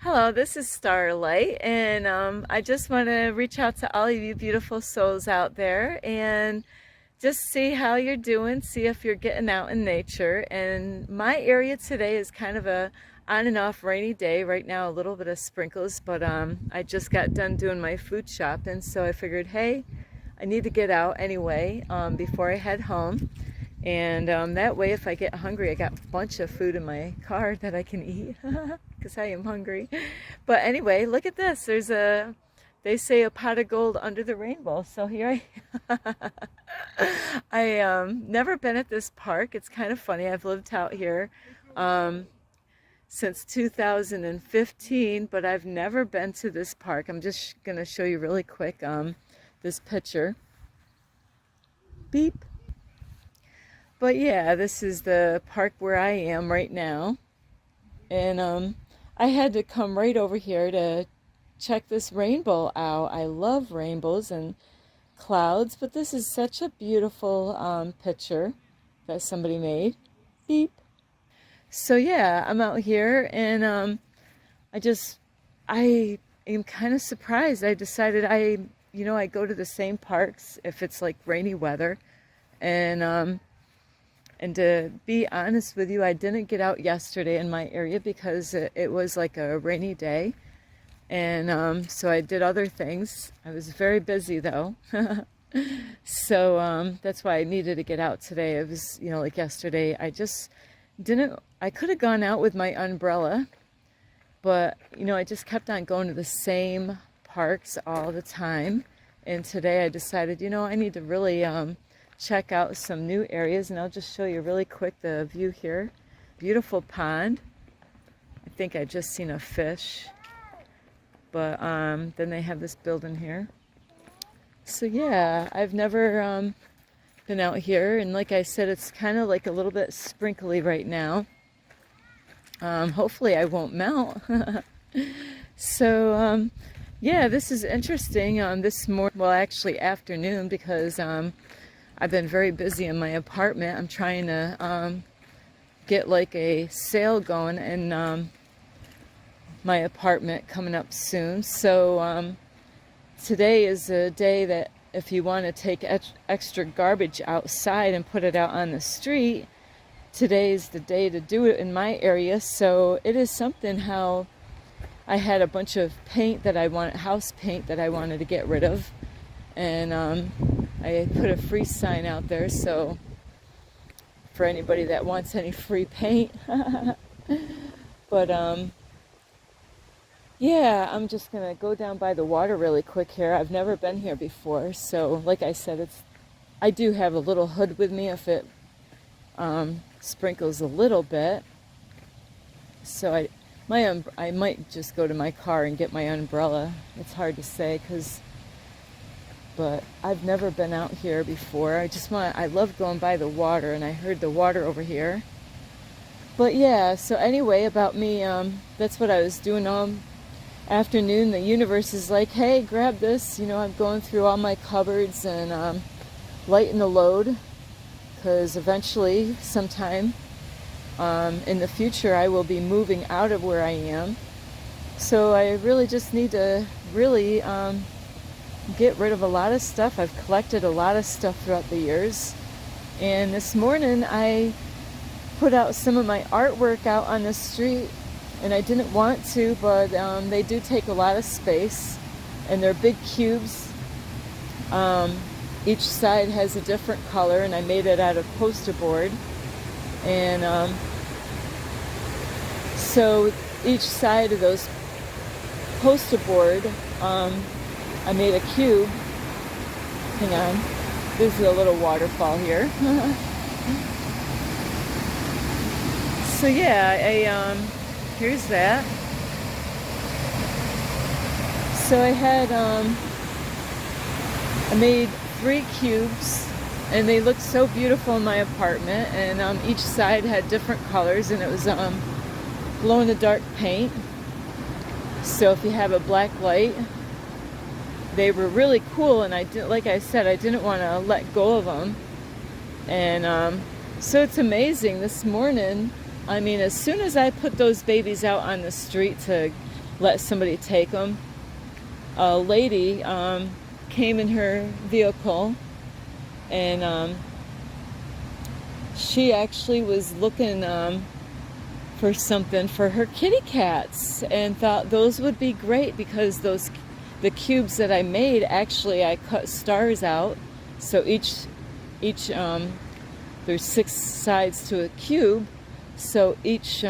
Hello, this is Starlight, and I just want to reach out to all of you beautiful souls out there and just see how you're doing, see if you're getting out in nature. And my area today is kind of a on and off rainy day. Right now, a little bit of sprinkles, but I just got done doing my food shopping, so I figured, hey, I need to get out anyway before I head home. And that way, if I get hungry, I got a bunch of food in my car that I can eat because I am hungry. But anyway, look at this. They say a pot of gold under the rainbow. So here I never been at this park. It's kind of funny. I've lived out here since 2015, but I've never been to this park. I'm just going to show you really quick this picture. Beep. But yeah, this is the park where I am right now. And I had to come right over here to check this rainbow out. I love rainbows and clouds, but this is such a beautiful picture that somebody made. Beep. So yeah, I'm out here and I am kind of surprised. I decided I go to the same parks if it's like rainy weather. And to be honest with you, I didn't get out yesterday in my area because it was like a rainy day. And so I did other things. I was very busy though. So that's why I needed to get out today. It was, like yesterday, I could have gone out with my umbrella, but, I just kept on going to the same parks all the time. And today I decided, I need to really check out some new areas, and I'll just show you really quick the view here. Beautiful pond. I think I just seen a fish, but then they have this building here. So yeah, I've never been out here, and like I said, it's kind of like a little bit sprinkly right now. Hopefully I won't melt. So yeah, this is interesting. This morning, well, actually afternoon, because I've been very busy in my apartment. I'm trying to get like a sale going in my apartment coming up soon. So today is a day that if you want to take extra garbage outside and put it out on the street, today is the day to do it in my area. So it is something how I had a bunch of paint that house paint that I wanted to get rid of. And I put a free sign out there, so for anybody that wants any free paint. But yeah, I'm just gonna go down by the water really quick here. I've never been here before, so like I said, I do have a little hood with me if it sprinkles a little bit. So I might just go to my car and get my umbrella. It's hard to say but I've never been out here before. I love going by the water, and I heard the water over here. But yeah, so anyway, about me, that's what I was doing all afternoon. The universe is like, hey, grab this. I'm going through all my cupboards and lighten the load, because eventually, sometime in the future, I will be moving out of where I am. So I really just need to really get rid of a lot of stuff. I've collected a lot of stuff throughout the years, and this morning I put out some of my artwork out on the street, and I didn't want to, but they do take a lot of space, and they're big cubes. Each side has a different color, and I made it out of poster board, and so each side of those poster board I made a cube. Hang on. There's a little waterfall here. So yeah, here's that. So I made 3 cubes, and they looked so beautiful in my apartment, and each side had different colors, and it was glow-in-the-dark paint. So if you have a black light, they were really cool, and like I said, I didn't want to let go of them. And so it's amazing. This morning, as soon as I put those babies out on the street to let somebody take them. A lady came in her vehicle, and she actually was looking for something for her kitty cats, and thought those would be great because the cubes that I made, actually I cut stars out, so each there's 6 sides to a cube, so each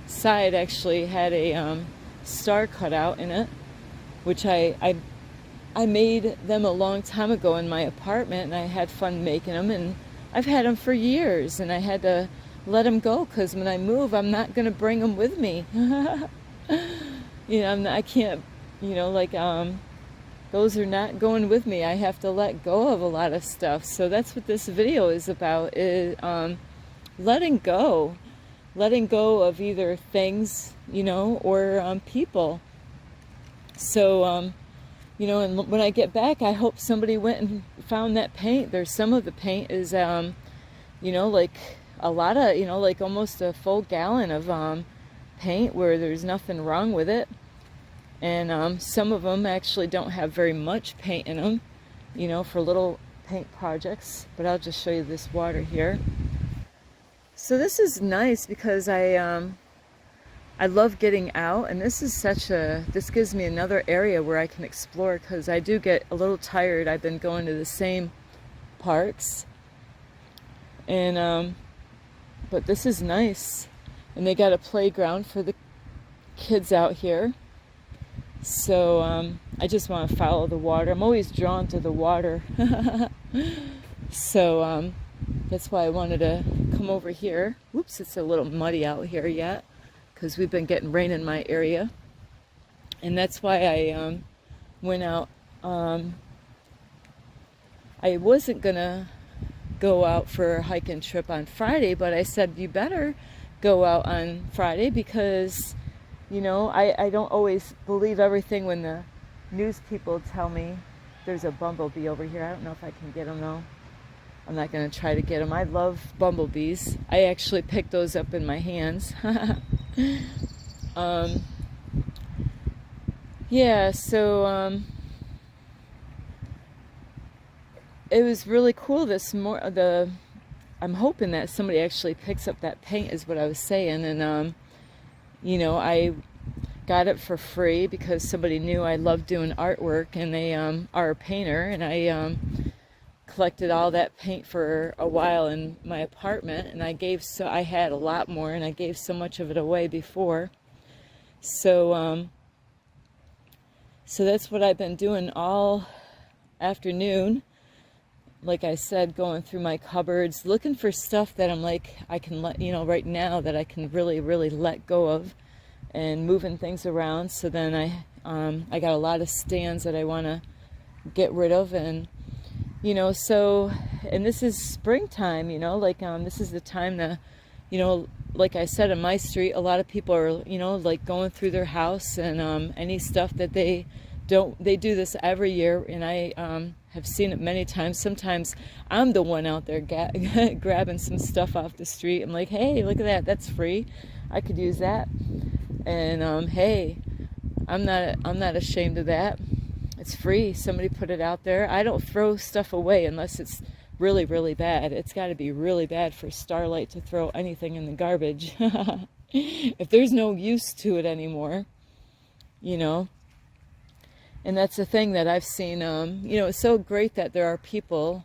side actually had a star cut out in it, which I made them a long time ago in my apartment, and I had fun making them, and I've had them for years, and I had to let them go because when I move, I'm not going to bring them with me. I can't, those are not going with me. I have to let go of a lot of stuff. So that's what this video is about, is letting go of either things, or people. So, and when I get back, I hope somebody went and found that paint. There's some of the paint is, like a lot of, like almost a full gallon of paint where there's nothing wrong with it. And some of them actually don't have very much paint in them, for little paint projects. But I'll just show you this water here. So this is nice because I love getting out, and this gives me another area where I can explore, because I do get a little tired. I've been going to the same parks, and but this is nice, and they got a playground for the kids out here. So I just want to follow the water. I'm always drawn to the water. So that's why I wanted to come over here. Whoops, it's a little muddy out here yet, because we've been getting rain in my area. And that's why I went out. I wasn't going to go out for a hiking trip on Friday, but I said, you better go out on Friday, because I don't always believe everything when the news people tell me. There's a bumblebee over here. I don't know if I can get them though. I'm not going to try to get them. I love bumblebees. I actually picked those up in my hands. Yeah, so it was really cool I'm hoping that somebody actually picks up that paint, is what I was saying. And I got it for free because somebody knew I love doing artwork, and they are a painter, and I collected all that paint for a while in my apartment, and I had a lot more, and I gave so much of it away before. So so that's what I've been doing all afternoon. Like I said, going through my cupboards, looking for stuff that I'm like, I can let, right now, that I can really, really let go of, and moving things around. So then I got a lot of stands that I want to get rid of, and so, and this is springtime, this is the time to, like I said, in my street, a lot of people are, like going through their house, and any stuff that they do this every year, and I have seen it many times. Sometimes I'm the one out there grabbing some stuff off the street. I'm like, hey, look at that, that's free, I could use that. And hey, I'm not ashamed of that. It's free. Somebody put it out there. I don't throw stuff away unless it's really, really bad. It's got to be really bad for Starlight to throw anything in the garbage. If there's no use to it anymore, And that's the thing that I've seen. It's so great that there are people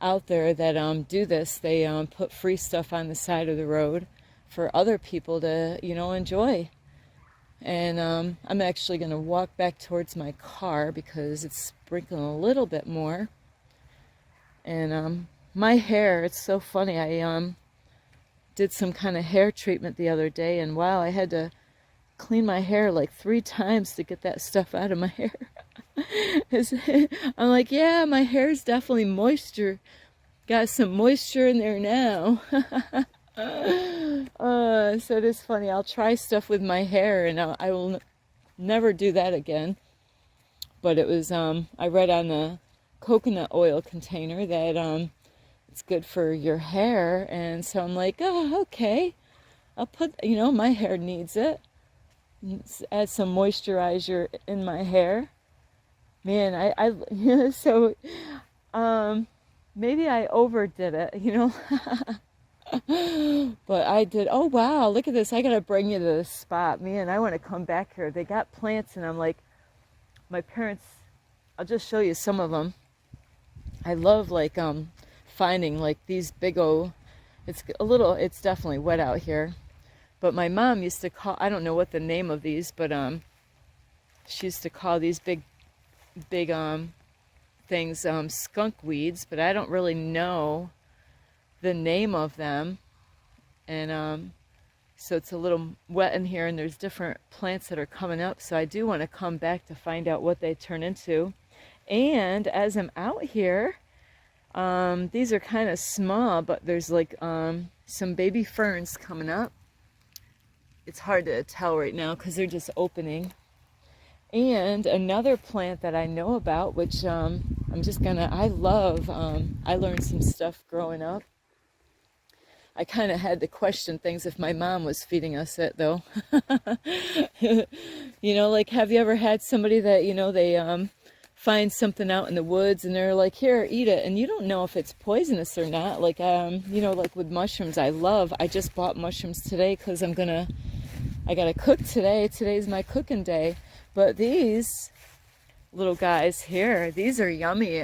out there that do this. They put free stuff on the side of the road for other people to, enjoy. And I'm actually going to walk back towards my car because it's sprinkling a little bit more. And my hair, it's so funny. I did some kind of hair treatment the other day, and wow, I had to clean my hair like 3 times to get that stuff out of my hair. I'm like, yeah, my hair's definitely got some moisture in there now. So it is funny. I'll try stuff with my hair, and I will never do that again. But it was, I read on the coconut oil container that it's good for your hair, and so I'm like, oh, okay. I'll put, my hair needs it. add some moisturizer in my hair. Man, yeah, so maybe I overdid it, you know. But I did. Oh wow, look at this. I gotta bring you to this spot. Man, I want to come back here. They got plants, and I'm like, my parents. I'll just show you some of them. I love like finding like these big old. It's a little. It's definitely wet out here. But my mom used to call. I don't know what the name of these, but she used to call these big things skunk weeds. But I don't really know the name of them, and so it's a little wet in here, and there's different plants that are coming up, so I do want to come back to find out what they turn into. And as I'm out here, these are kind of small, but there's like some baby ferns coming up. It's hard to tell right now because they're just opening. And another plant that I know about, which I learned some stuff growing up. I kind of had to question things if my mom was feeding us it, though. You know, like, have you ever had somebody that, you know, they find something out in the woods and they're like, here, eat it. And you don't know if it's poisonous or not. Like, you know, like with mushrooms, I just bought mushrooms today because I got to cook today. Today's my cooking day. But these little guys here, these are yummy.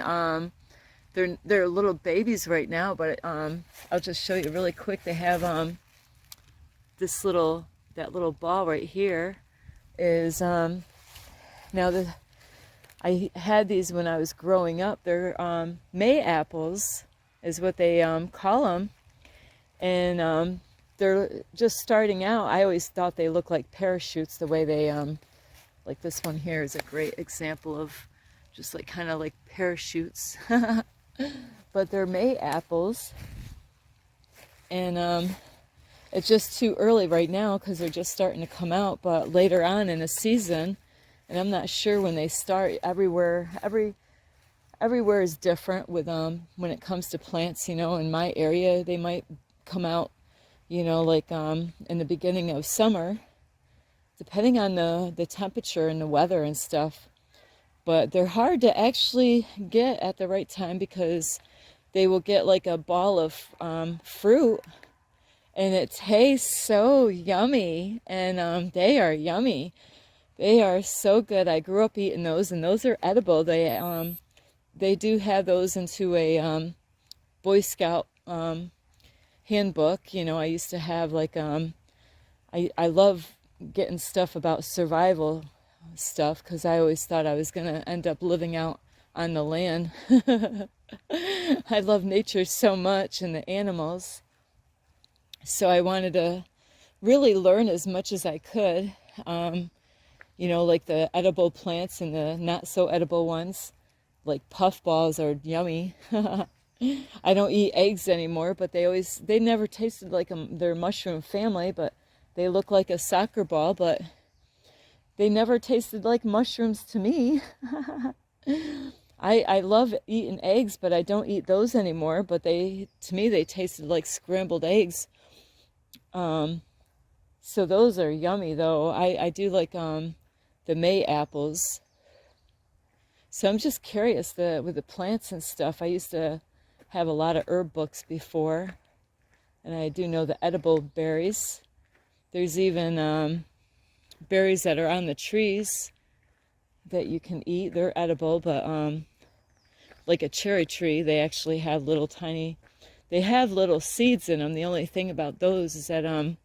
They're little babies right now, but I'll just show you really quick. They have that little ball right here is I had these when I was growing up. They're May apples is what they call them, and they're just starting out. I always thought they looked like parachutes the way they like this one here is a great example of just like kind of like parachutes. But they're May apples, and it's just too early right now because they're just starting to come out. But later on in the season, and I'm not sure when they start. Everywhere is different with when it comes to plants. You know, in my area, they might come out, you know, like in the beginning of summer, depending on the temperature and the weather and stuff. But they're hard to actually get at the right time because they will get like a ball of fruit, and it tastes so yummy, and they are yummy. They are so good. I grew up eating those, and those are edible. They do have those into a Boy Scout handbook. You know, I used to have like I love getting stuff about survival stuff because I always thought I was going to end up living out on the land. I love nature so much and the animals, so I wanted to really learn as much as I could, you know, like the edible plants and the not so edible ones. Like puffballs are yummy. I don't eat eggs anymore, but they never tasted like their mushroom family, but they look like a soccer ball, but they never tasted like mushrooms to me. I love eating eggs, but I don't eat those anymore. But to me, they tasted like scrambled eggs. So those are yummy, though. I do like the May apples. So I'm just curious with the plants and stuff. I used to have a lot of herb books before, and I do know the edible berries. There's even berries that are on the trees that you can eat. They're edible, but like a cherry tree, they actually have they have little seeds in them. The only thing about those is that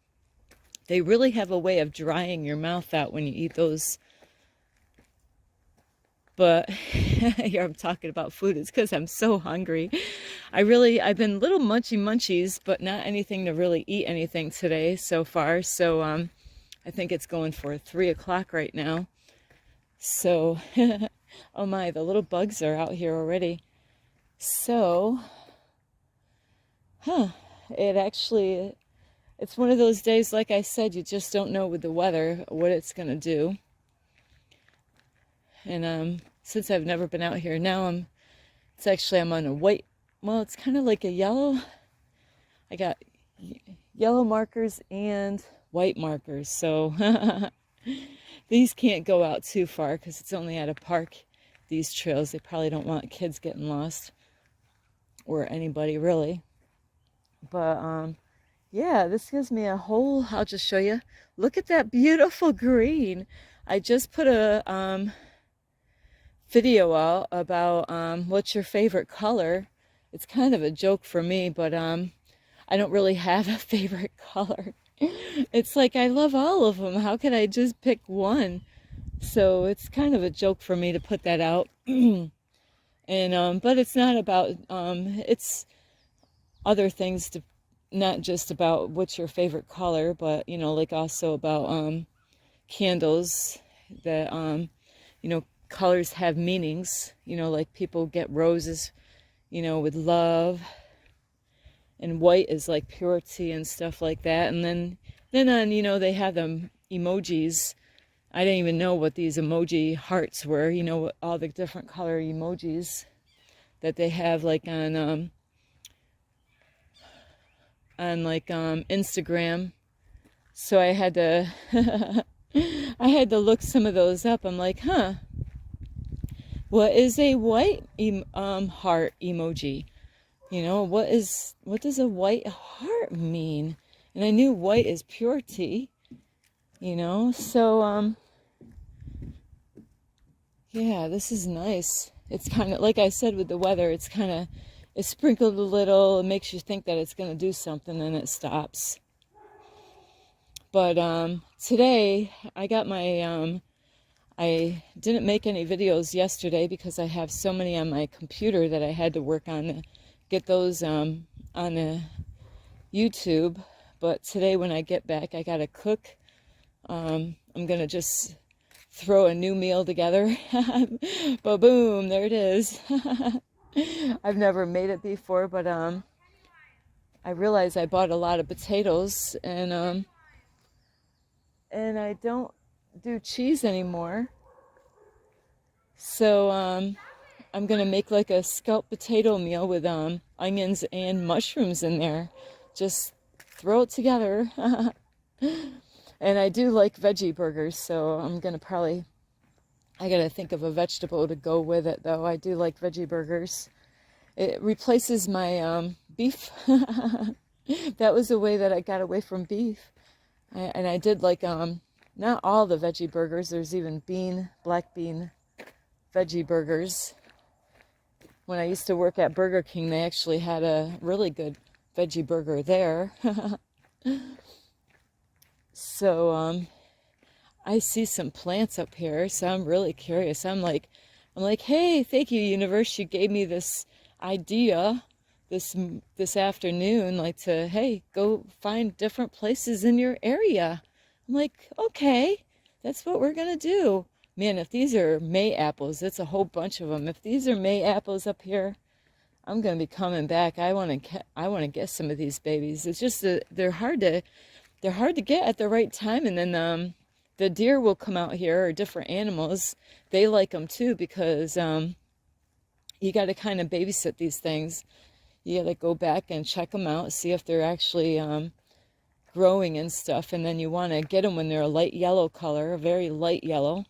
they really have a way of drying your mouth out when you eat those. But here I'm talking about food. It's because I'm so hungry. I've been little munchies, but not anything to really eat anything today so far. So I think it's going for 3 o'clock right now. So, oh my, the little bugs are out here already. So, it's one of those days, like I said, you just don't know with the weather what it's going to do. And since I've never been out here, now I'm on a white, well, it's kind of like a yellow. I got yellow markers and white markers. So These can't go out too far because it's only at a park, these trails. They probably don't want kids getting lost or anybody really. But yeah, this gives me a whole, I'll just show you. Look at that beautiful green. I just put a video out about what's your favorite color. It's kind of a joke for me, but I don't really have a favorite color. It's like I love all of them. How could I just pick one? So it's kind of a joke for me to put that out. And but it's not about it's other things, to not just about what's your favorite color, but you know, like also about candles that you know, colors have meanings, you know, like people get roses, you know, with love, and white is like purity and stuff like that. And then on, you know, they have them emojis. I didn't even know what these emoji hearts were, you know, all the different color emojis that they have, like on like Instagram. So I had to I had to look some of those up. I'm like, huh, what is a white heart emoji? You know, what does a white heart mean? And I knew white is purity, you know. So yeah, this is nice. It's kind of like I said with the weather, it's sprinkled a little. It makes you think that it's going to do something, and it stops. But today I got my I didn't make any videos yesterday because I have so many on my computer that I had to work on to get those on the YouTube. But today when I get back, I gotta cook. I'm gonna just throw a new meal together. But boom, there it is. I've never made it before, but I realized I bought a lot of potatoes, and I don't do cheese anymore. So I'm gonna make like a scalloped potato meal with onions and mushrooms in there. Just throw it together. And I do like veggie burgers, so I'm gonna probably, I gotta think of a vegetable to go with it though. I do like veggie burgers. It replaces my beef. That was the way that I got away from beef. And I did like not all the veggie burgers. There's even black bean veggie burgers. When I used to work at Burger King, they actually had a really good veggie burger there. So I see some plants up here, so I'm really curious. I'm like, hey, thank you, universe. You gave me this idea this afternoon, like to, hey, go find different places in your area. I'm like, okay, that's what we're gonna do. Man, if these are May apples, it's a whole bunch of them. If these are May apples up here, I'm gonna be coming back. I want to get some of these babies. It's just that they're hard to get at the right time, and then the deer will come out here, or different animals. They like them too, because you got to kind of babysit these things. You got to go back and check them out, see if they're actually growing and stuff, and then you want to get them when they're a light yellow color, a very light yellow.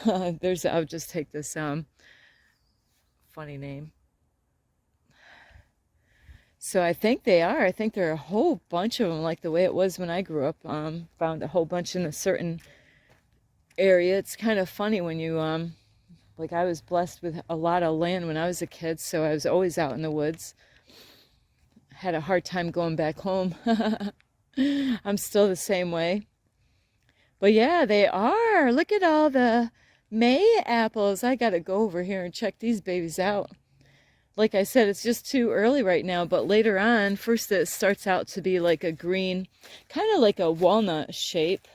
I'll just take this funny name. So I think they are. I think there are a whole bunch of them, like the way it was when I grew up. Found a whole bunch in a certain area. It's kind of funny when you, like I was blessed with a lot of land when I was a kid, so I was always out in the woods. Had a hard time going back home. I'm still the same way. But yeah, they are. Look at all the May apples. I gotta go over here and check these babies out. Like I said, it's just too early right now, but later on, first it starts out to be like a green, kind of like a walnut shape.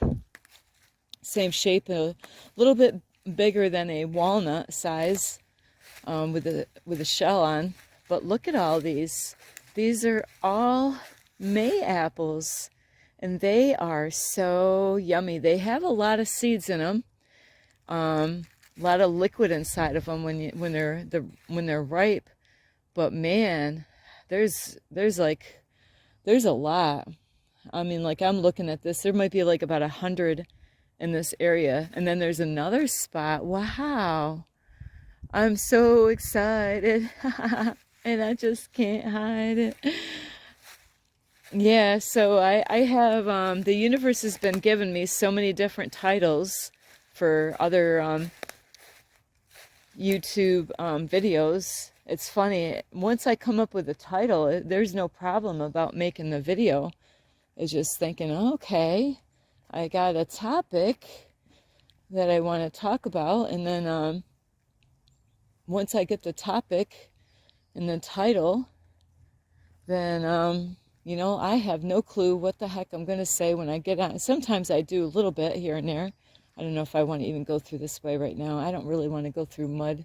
Same shape, a little bit bigger than a walnut size, with a shell on. But look at all these. These are all May apples, and they are so yummy. They have a lot of seeds in them, a lot of liquid inside of them when they're ripe. But man, there's a lot. I mean, like I'm looking at this, there might be like about 100 in this area. And then there's another spot. Wow. I'm so excited. And I just can't hide it. Yeah, so I have, the universe has been giving me so many different titles for other YouTube videos. It's funny, once I come up with a title, there's no problem about making the video. It's just thinking, okay, I got a topic that I want to talk about, and then once I get the topic and the title, then you know, I have no clue what the heck I'm going to say when I get on. Sometimes I do a little bit here and there. I don't know if I want to even go through this way right now. I don't really want to go through mud.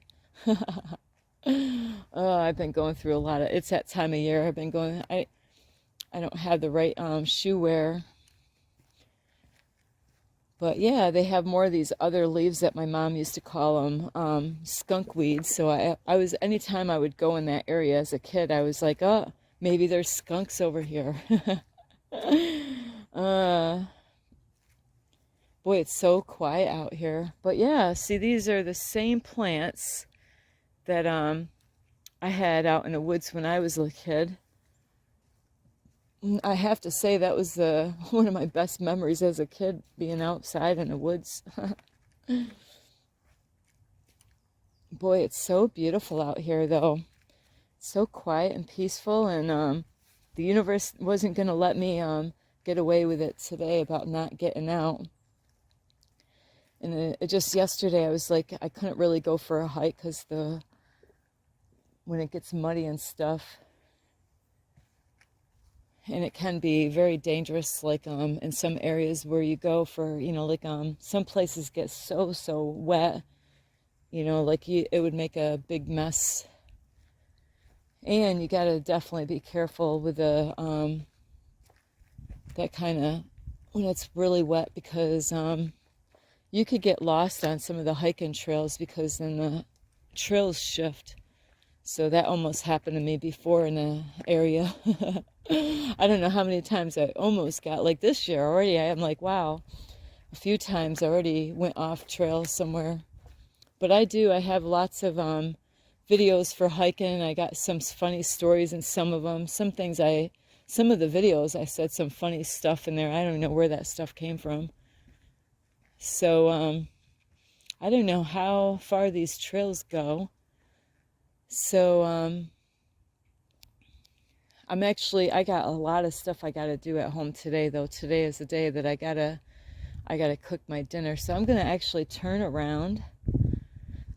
Oh, I've been going through a lot of, it's that time of year. I've been going, I don't have the right shoe wear. But yeah, they have more of these other leaves that my mom used to call them skunk weeds. So I was, anytime I would go in that area as a kid, I was like, oh, maybe there's skunks over here. Boy, it's so quiet out here. But yeah, see, these are the same plants that I had out in the woods when I was a kid. I have to say that was one of my best memories as a kid, being outside in the woods. Boy, it's so beautiful out here, though. So quiet and peaceful, and the universe wasn't going to let me get away with it today about not getting out. And it just yesterday, I was like, I couldn't really go for a hike because when it gets muddy and stuff, and it can be very dangerous, like in some areas where you go for, you know, like some places get so wet, you know, like it would make a big mess. And you got to definitely be careful with the that kind of, when it's really wet, because you could get lost on some of the hiking trails because then the trails shift. So that almost happened to me before in the area. I don't know how many times I almost got, like this year already, I'm like, wow, a few times I already went off trail somewhere. But I have lots of videos for hiking. I got some funny stories in some of them. Some of the videos I said some funny stuff in there. I don't know where that stuff came from. So I don't know how far these trails go. So I got a lot of stuff I got to do at home today, though. Today is the day that I gotta cook my dinner. So I'm gonna actually turn around,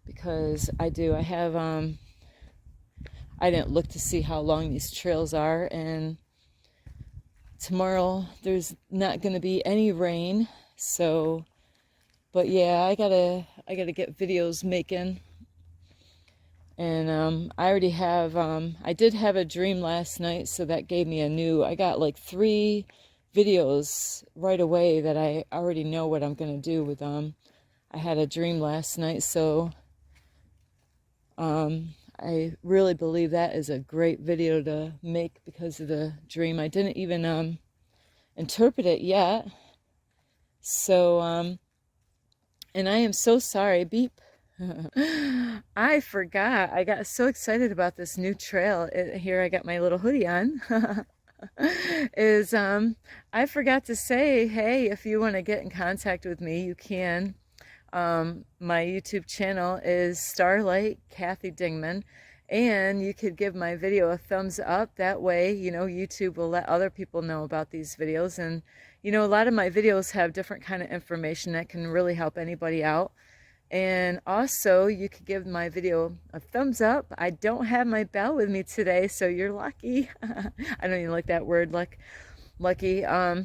because I have I didn't look to see how long these trails are, and tomorrow there's not going to be any rain. So, but yeah, I gotta get videos making. And I already have I did have a dream last night, so that gave me I got like 3 videos right away that I already know what I'm gonna do with them. I had a dream last night, so I really believe that is a great video to make because of the dream. I didn't even interpret it yet. So, and I am so sorry. Beep. I forgot. I got so excited about this new trail. Here I got my little hoodie on. I forgot to say, hey, if you want to get in contact with me, you can. My YouTube channel is Starlight Kathy Dingman, and you could give my video a thumbs up. That way, you know, YouTube will let other people know about these videos. And you know, a lot of my videos have different kind of information that can really help anybody out. And also, you could give my video a thumbs up. I don't have my bell with me today, so you're lucky. I don't even like that word, lucky. I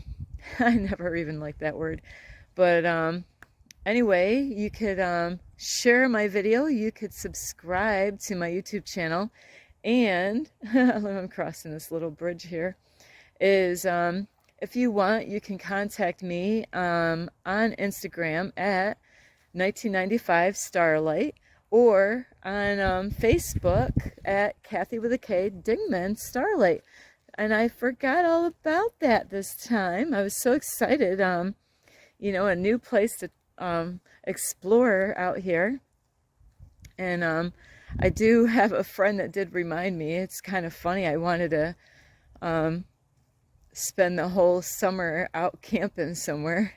never even liked that word. But anyway, you could share my video. You could subscribe to my YouTube channel. And I'm crossing this little bridge here. If you want, you can contact me on Instagram at 1995 Starlight, or on Facebook at Kathy with a K Dingman Starlight. And I forgot all about that this time. I was so excited. a new place to explore out here. And I do have a friend that did remind me. It's kind of funny. I wanted to spend the whole summer out camping somewhere.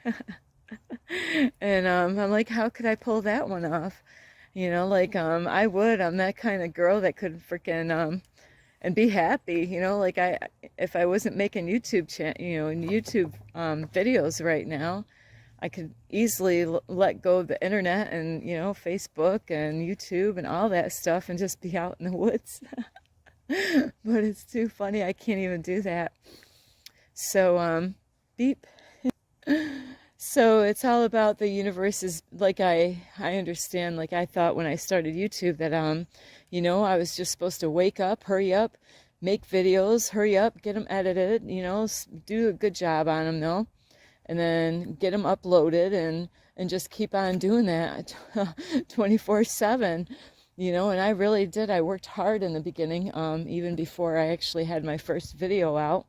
And I'm like, how could I pull that one off? I would. I'm that kind of girl that could freaking and be happy, like if I wasn't making YouTube videos right now, I could easily let go of the internet and, Facebook and YouTube and all that stuff and just be out in the woods. But it's too funny. I can't even do that. So, beep. So it's all about the universe is like I understand, like I thought when I started YouTube that, I was just supposed to wake up, hurry up, make videos, hurry up, get them edited, do a good job on them though, and then get them uploaded and just keep on doing that 24/7, and I really did. I worked hard in the beginning, even before I actually had my first video out.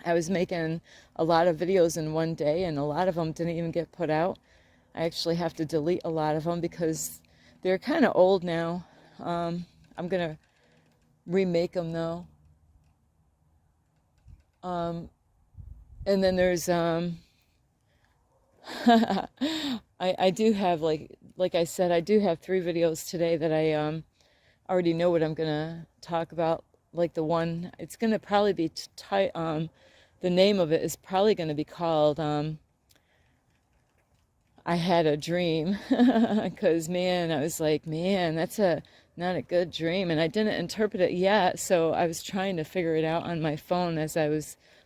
I was making a lot of videos in one day, and a lot of them didn't even get put out. I actually have to delete a lot of them because they're kind of old now. I'm going to remake them though. And then there's, I do have, like I said, I do have 3 videos today that I already know what I'm going to talk about. Like the one, it's going to probably be the name of it is probably going to be called I Had a Dream. Because, man, I was like, man, that's not a good dream. And I didn't interpret it yet, so I was trying to figure it out on my phone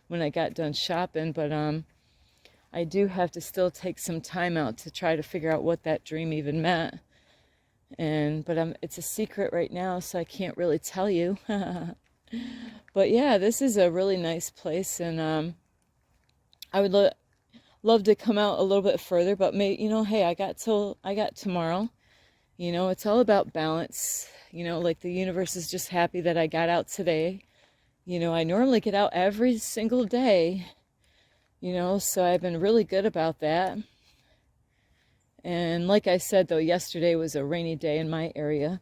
when I got done shopping. But I do have to still take some time out to try to figure out what that dream even meant. But it's a secret right now, so I can't really tell you. But yeah, this is a really nice place, and I would love to come out a little bit further, but hey, I got tomorrow. It's all about balance. Like the universe is just happy that I got out today. I normally get out every single day, so I've been really good about that. And like I said, though, yesterday was a rainy day in my area.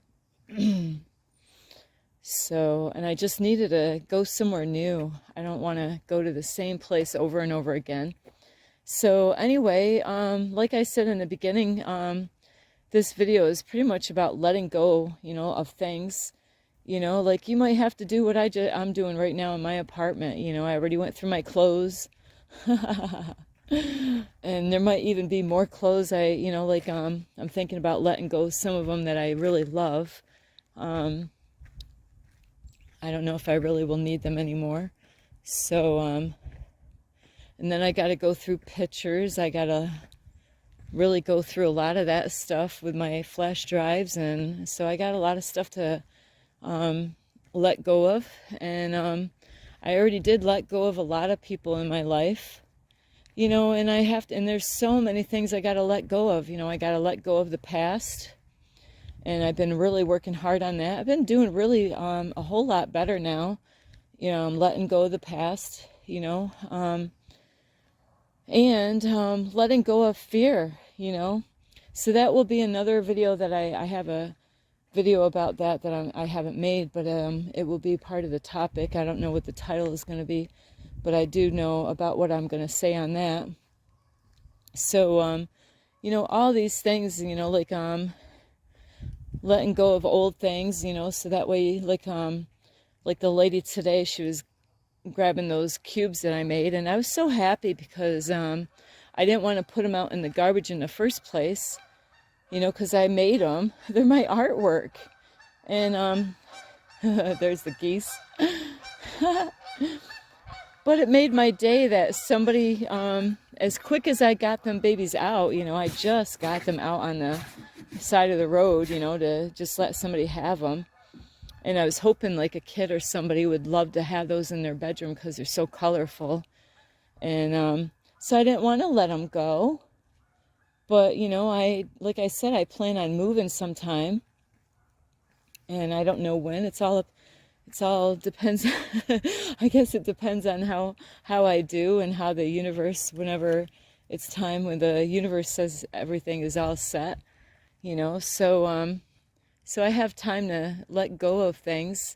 So, and I just needed to go somewhere new. I don't want to go to the same place over and over again. So anyway, like I said in the beginning, this video is pretty much about letting go, of things. Like you might have to do what I'm doing right now in my apartment. I already went through my clothes. And there might even be more clothes I'm thinking about letting go of some of them that I really love. I don't know if I really will need them anymore. So, and then I got to go through pictures. I got to really go through a lot of that stuff with my flash drives. And so I got a lot of stuff to let go of. And I already did let go of a lot of people in my life. And and there's so many things I got to let go of. I got to let go of the past. And I've been really working hard on that. I've been doing really a whole lot better now. I'm letting go of the past, and letting go of fear, So that will be another video that I have a video about that I haven't made, but it will be part of the topic. I don't know what the title is going to be, but I do know about what I'm going to say on that. So, all these things, letting go of old things, so that way, like the lady today, she was grabbing those cubes that I made, and I was so happy because I didn't want to put them out in the garbage in the first place, because I made them. They're my artwork. And there's the geese. But it made my day that somebody, as quick as I got them babies out, I just got them out on the side of the road, to just let somebody have them. And I was hoping like a kid or somebody would love to have those in their bedroom because they're so colorful. And so I didn't want to let them go. But, like I said, I plan on moving sometime. And I don't know when. It's all depends. I guess it depends on how I do and how the universe, whenever it's time when the universe says everything is all set, you know. So I have time to let go of things,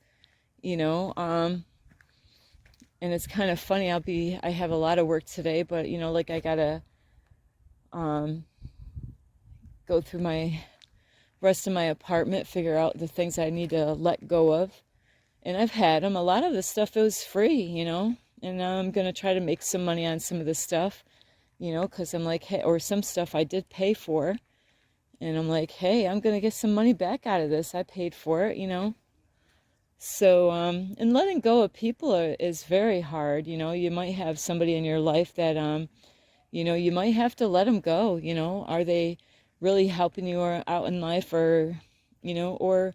you know. And it's kind of funny. I have a lot of work today, but you know, like I gotta um, go through my rest of my apartment, figure out the things I need to let go of. And I've had them. A lot of the stuff was free, you know. And now I'm gonna try to make some money on some of this stuff, you know, because I'm like, hey, or some stuff I did pay for, and I'm like, hey, I'm gonna get some money back out of this. I paid for it, you know. So, and letting go of people is very hard. You know, you might have somebody in your life that, you know, you might have to let them go. You know, are they really helping you out in life, or, you know, or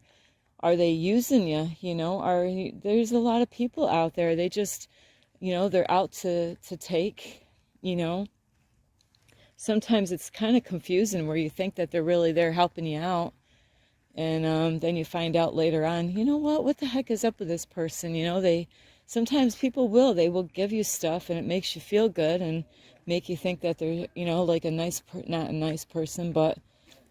are they using you? You know, there's a lot of people out there. They just, you know, they're out to take. You know, sometimes it's kind of confusing where you think that they're really there helping you out. And then you find out later on, you know what the heck is up with this person? You know, sometimes people they will give you stuff and it makes you feel good and make you think that they're, you know, like not a nice person, but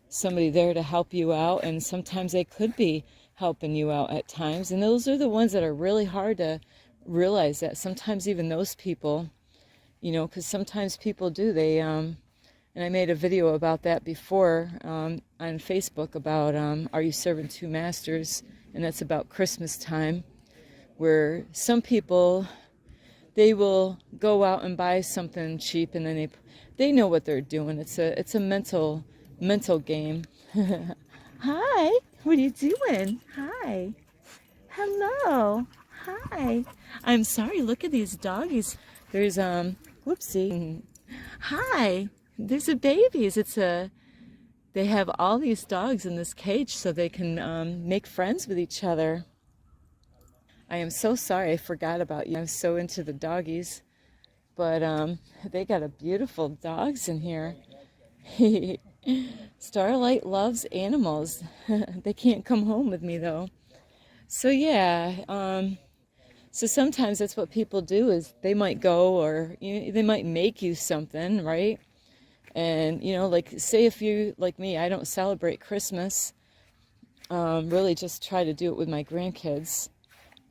somebody there to help you out. And sometimes they could be helping you out at times. And those are the ones that are really hard to realize, that sometimes even those people, you know, because sometimes people do, and I made a video about that before on Facebook about are you serving two masters? And that's about Christmas time, where some people, they will go out and buy something cheap, and then they know what they're doing. It's a mental game. Hi, what are you doing? Hi, hello, hi. I'm sorry. Look at these doggies. There's whoopsie. Hi. There's a babies. They have all these dogs in this cage so they can make friends with each other. I am so sorry I forgot about you. I'm so into the doggies, but they got a beautiful dogs in here. Starlight loves animals. They can't come home with me though. So yeah, so sometimes that's what people do, is they might go, or you know, they might make you something, right? And, you know, like, say if you, like me, I don't celebrate Christmas, really just try to do it with my grandkids.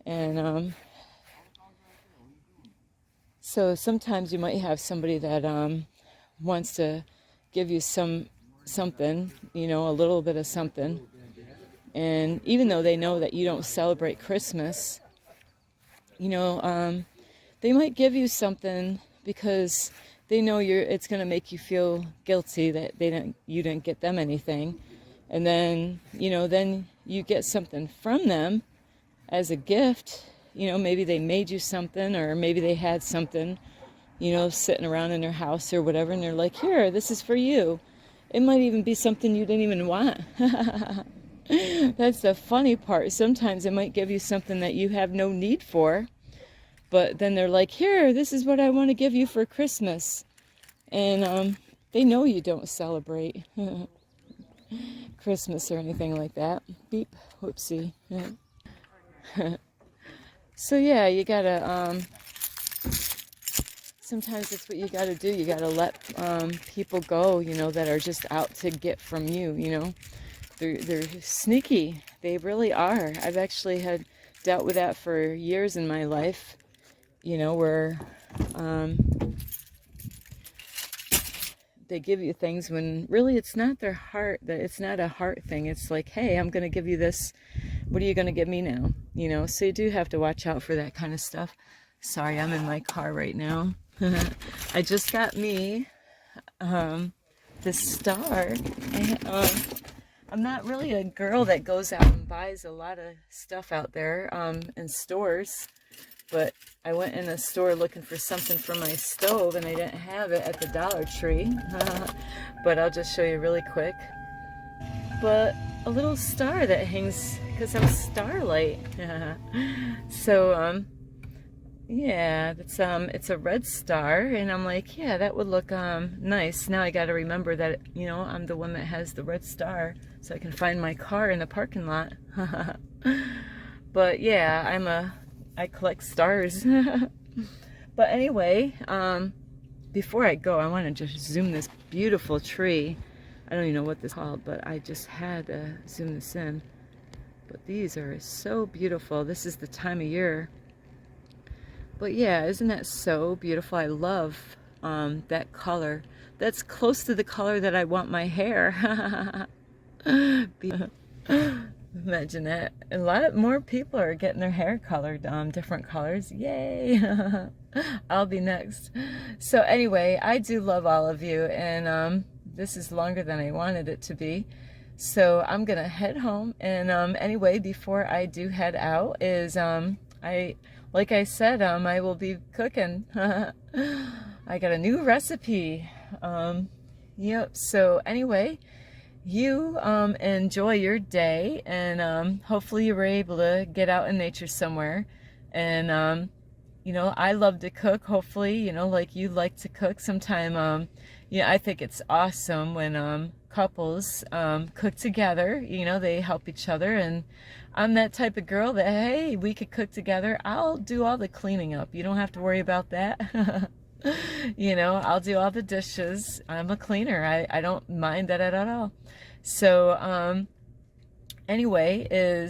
And so sometimes you might have somebody that wants to give you something, you know, a little bit of something. And even though they know that you don't celebrate Christmas, you know, they might give you something because they know it's going to make you feel guilty that you didn't get them anything. And then, you know, then you get something from them as a gift. You know, maybe they made you something, or maybe they had something, you know, sitting around in their house or whatever, and they're like, here, this is for you. It might even be something you didn't even want. That's the funny part. Sometimes they might give you something that you have no need for, but then they're like, here, this is what I want to give you for Christmas. And they know you don't celebrate Christmas or anything like that. Beep, whoopsie. So yeah, you gotta, sometimes that's what you gotta do. You gotta let people go, you know, that are just out to get from you, you know. They're sneaky. They really are. I've actually had dealt with that for years in my life, you know, where they give you things when really it's not their heart, that it's not a heart thing. It's like, hey, I'm going to give you this. What are you going to give me now? You know, so you do have to watch out for that kind of stuff. Sorry, I'm in my car right now. I just got me this star. I'm not really a girl that goes out and buys a lot of stuff out there in stores. But I went in a store looking for something for my stove, and I didn't have it at the Dollar Tree. But I'll just show you really quick. But a little star that hangs, because I'm Starlight. So, yeah, it's a red star, and I'm like, yeah, that would look nice. Now I got to remember that, you know, I'm the one that has the red star, so I can find my car in the parking lot. But yeah, I collect stars. But anyway, before I go, I want to just zoom this beautiful tree. I don't even know what this is called, but I just had to zoom this in. But these are so beautiful. This is the time of year. But yeah, isn't that so beautiful? I love that color. That's close to the color that I want my hair. Imagine that. A lot more people are getting their hair colored different colors. Yay! I'll be next. So anyway, I do love all of you, and this is longer than I wanted it to be. So I'm gonna head home, and anyway, before I do head out, like I said, I will be cooking. I got a new recipe. Yep. So anyway, you enjoy your day, and hopefully you were able to get out in nature somewhere. And you know, I love to cook. Hopefully, you know, like you like to cook sometime. Yeah, I think it's awesome when couples cook together. You know, they help each other, and I'm that type of girl that, hey, we could cook together. I'll do all the cleaning up. You don't have to worry about that. You know, I'll do all the dishes. I'm a cleaner. I don't mind that at all. So anyway,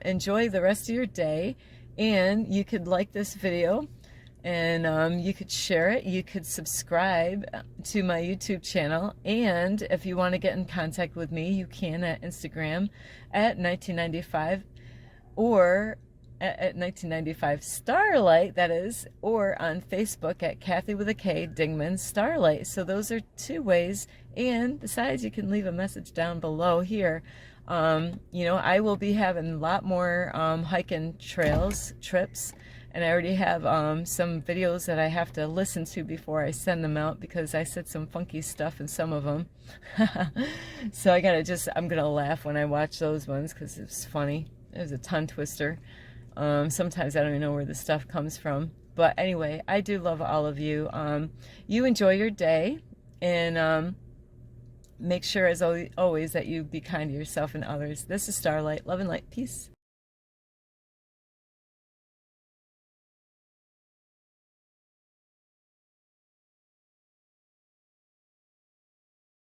enjoy the rest of your day, and you could like this video, and you could share it. You could subscribe to my YouTube channel, and if you want to get in contact with me, you can at Instagram at 1995, or at 1995 Starlight, that is, or on Facebook at Kathy with a K Dingman Starlight. So those are two ways, and besides, you can leave a message down below here. You know, I will be having a lot more hiking trips, and I already have some videos that I have to listen to before I send them out, because I said some funky stuff in some of them. So I'm gonna laugh when I watch those ones, because it's funny. It was a tongue twister. Sometimes I don't even know where the stuff comes from. But anyway, I do love all of you. You enjoy your day, and make sure, as always, that you be kind to yourself and others. This is Starlight. Love and light. Peace.